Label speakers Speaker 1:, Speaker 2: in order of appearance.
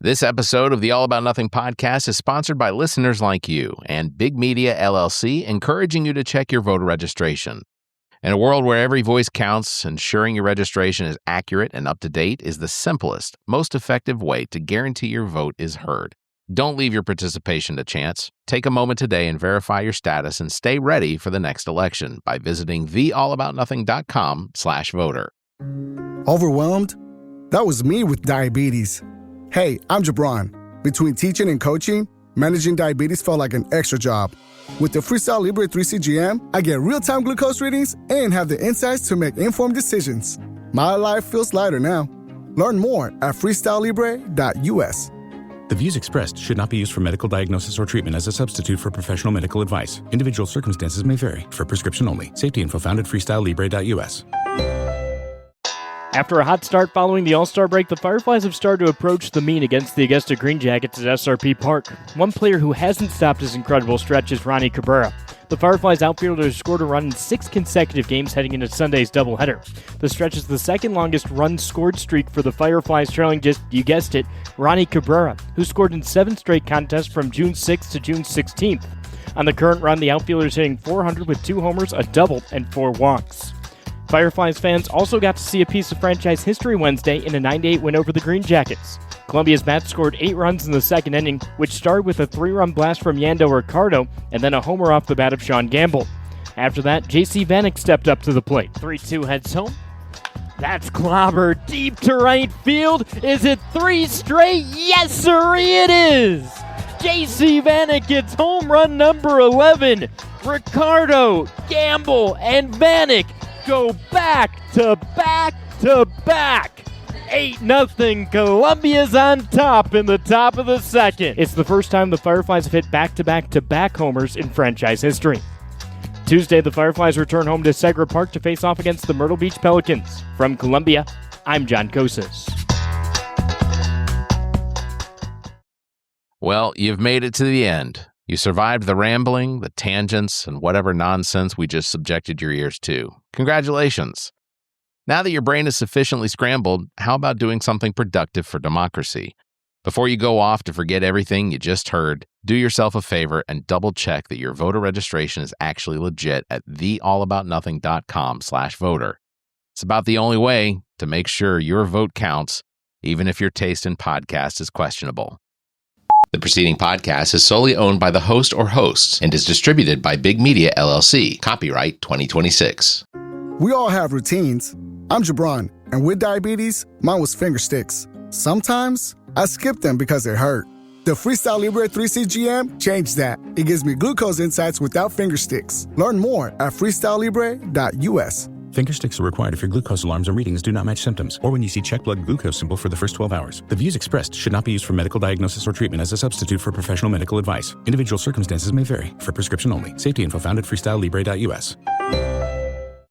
Speaker 1: This episode of the All About Nothing podcast is sponsored by listeners like you and Big Media LLC, encouraging you to check your voter registration. In a world where every voice counts, ensuring your registration is accurate and up to date is the simplest, most effective way to guarantee your vote is heard. Don't leave your participation to chance. Take a moment today and verify your status and stay ready for the next election by visiting theallaboutnothing.com/voter.
Speaker 2: Overwhelmed? That was me with diabetes. Hey, I'm Jabron. Between teaching and coaching, managing diabetes felt like an extra job. With the Freestyle Libre 3 CGM, I get real-time glucose readings and have the insights to make informed decisions. My life feels lighter now. Learn more at freestylelibre.us.
Speaker 3: The views expressed should not be used for medical diagnosis or treatment as a substitute for professional medical advice. Individual circumstances may vary. For prescription only. Safety info found at freestylelibre.us.
Speaker 4: After a hot start following the All-Star break, the Fireflies have started to approach the mean against the Augusta Green Jackets at SRP Park. One player who hasn't stopped his incredible stretch is Ronnie Cabrera. The Fireflies outfielder has scored a run in 6 consecutive games heading into Sunday's doubleheader. The stretch is the second longest run-scored streak for the Fireflies, trailing just, you guessed it, Ronnie Cabrera, who scored in 7 straight contests from June 6th to June 16th. On the current run, the outfielder is hitting .400 with 2 homers, a double, and 4 walks. Fireflies fans also got to see a piece of franchise history Wednesday in a 9-8 win over the Green Jackets. Columbia's bats scored 8 runs in the second inning, which started with a 3-run blast from Yando Ricardo and then a homer off the bat of Sean Gamble. After that, J.C. Vanek stepped up to the plate. 3-2 heads home. That's clobber deep to right field. Is it 3 straight? Yes, sirree, it is! J.C. Vanek gets home run number 11. Ricardo, Gamble, and Vanek go back to back to back. 8-0, Columbia's on top in the top of the second. It's the first time the Fireflies have hit back-to-back-to-back homers in franchise history. Tuesday, the Fireflies return home to Segra Park to face off against the Myrtle Beach Pelicans. From Columbia, I'm John Kosas.
Speaker 1: Well, you've made it to the end. You survived the rambling, the tangents, and whatever nonsense we just subjected your ears to. Congratulations. Now that your brain is sufficiently scrambled, how about doing something productive for democracy? Before you go off to forget everything you just heard, do yourself a favor and double-check that your voter registration is actually legit at theallaboutnothing.com/voter. It's about the only way to make sure your vote counts, even if your taste in podcasts is questionable. The preceding podcast is solely owned by the host or hosts and is distributed by Big Media LLC. Copyright 2026.
Speaker 2: We all have routines. I'm Jabron, and with diabetes, mine was finger sticks. Sometimes, I skip them because they hurt. The Freestyle Libre 3 CGM changed that. It gives me glucose insights without finger sticks. Learn more at freestylelibre.us.
Speaker 3: Finger sticks are required if your glucose alarms or readings do not match symptoms, or when you see check blood glucose symbol for the first 12 hours. The views expressed should not be used for medical diagnosis or treatment as a substitute for professional medical advice. Individual circumstances may vary. For prescription only. Safety info found at freestylelibre.us.